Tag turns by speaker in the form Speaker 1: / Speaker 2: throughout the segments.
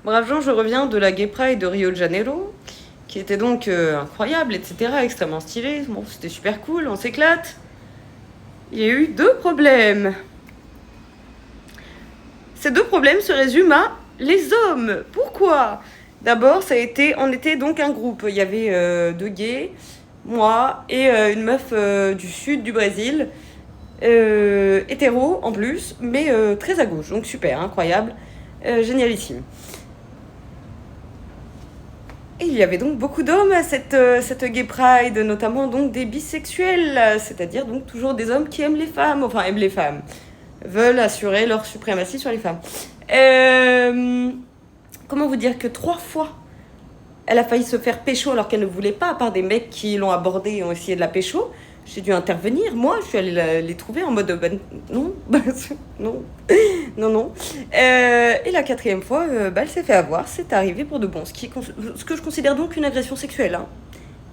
Speaker 1: Brave gens, je reviens de la Gay Pride de Rio de Janeiro, qui était donc incroyable, etc., extrêmement stylé. Bon, c'était super cool, on s'éclate. Il y a eu deux problèmes. Ces deux problèmes se résument à les hommes. Pourquoi? D'abord, on était donc un groupe. Il y avait deux gays, moi et une meuf du sud du Brésil, hétéro en plus, mais très à gauche. Donc super, incroyable, génialissime. Et il y avait donc beaucoup d'hommes à cette gay pride, notamment donc des bisexuels, c'est-à-dire donc toujours des hommes qui aiment les femmes, enfin aiment les femmes, veulent assurer leur suprématie sur les femmes. Comment vous dire que 3 fois, elle a failli se faire pécho alors qu'elle ne voulait pas, à part des mecs qui l'ont abordée et ont essayé de la pécho. J'ai dû intervenir, moi, je suis allée les trouver en mode non, non, non, non. Et la 4e fois, elle s'est fait avoir, c'est arrivé pour de bon, ce que je considère donc une agression sexuelle. Hein.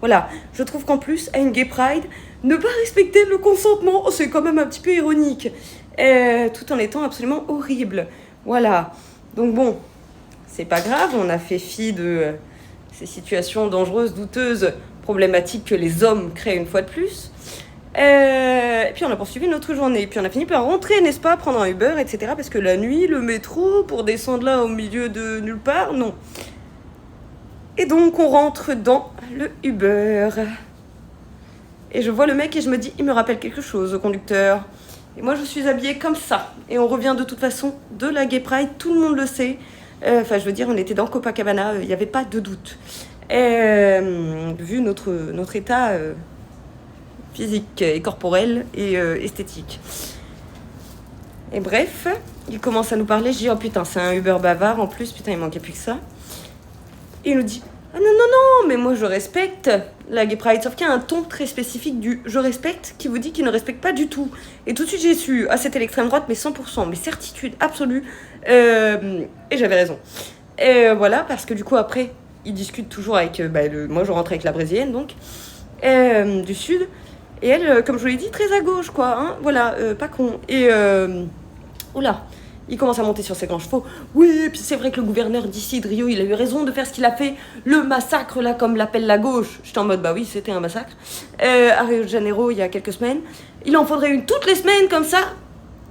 Speaker 1: Voilà, je trouve qu'en plus, à une gay pride, ne pas respecter le consentement, c'est quand même un petit peu ironique, tout en étant absolument horrible. Voilà, donc bon, c'est pas grave, on a fait fi de ces situations dangereuses, douteuses, problématiques que les hommes créent une fois de plus. Et puis on a poursuivi notre journée. Et puis on a fini par rentrer, n'est-ce pas, prendre un Uber, etc. Parce que la nuit, le métro, pour descendre là au milieu de nulle part, non. Et donc on rentre dans le Uber. Et je vois le mec et je me dis, il me rappelle quelque chose, au conducteur. Et moi je suis habillée comme ça. Et on revient de toute façon de la Gay Pride, tout le monde le sait. Enfin je veux dire, on était dans Copacabana, il n'y avait pas de doute. Vu notre état physique et corporel et esthétique. Et bref, il commence à nous parler, je dis, oh putain, c'est un Uber bavard en plus, putain, il manquait plus que ça. Et il nous dit, ah non, non, non, mais moi je respecte la Gay Pride, sauf qu'il y a un ton très spécifique du je respecte qui vous dit qu'il ne respecte pas du tout. Et tout de suite j'ai su, ah c'était l'extrême droite, mais 100%, mais certitude absolue. Et j'avais raison. Et voilà, parce que du coup après, il discute toujours avec, moi je rentre avec la brésilienne donc, du sud. Et elle, comme je vous l'ai dit, très à gauche, quoi. Hein, voilà, pas con. Et, oula, il commence à monter sur ses grands chevaux. Oui, et puis c'est vrai que le gouverneur d'ici, de Rio, il a eu raison de faire ce qu'il a fait. Le massacre, là, comme l'appelle la gauche. J'étais en mode, bah oui, c'était un massacre. À Rio de Janeiro, il y a quelques semaines. Il en faudrait une toutes les semaines, comme ça.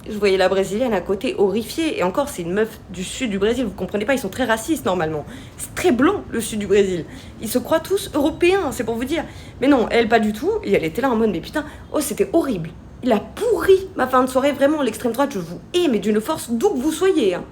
Speaker 1: Je voyais la brésilienne à côté, horrifiée. Et encore, c'est une meuf du sud du Brésil, vous comprenez pas, ils sont très racistes normalement. C'est très blanc, le sud du Brésil. Ils se croient tous européens, c'est pour vous dire. Mais non, elle pas du tout. Et elle était là en mode, mais putain, oh, c'était horrible. Il a pourri ma fin de soirée, vraiment, l'extrême droite, je vous hais, mais d'une force d'où que vous soyez. Hein.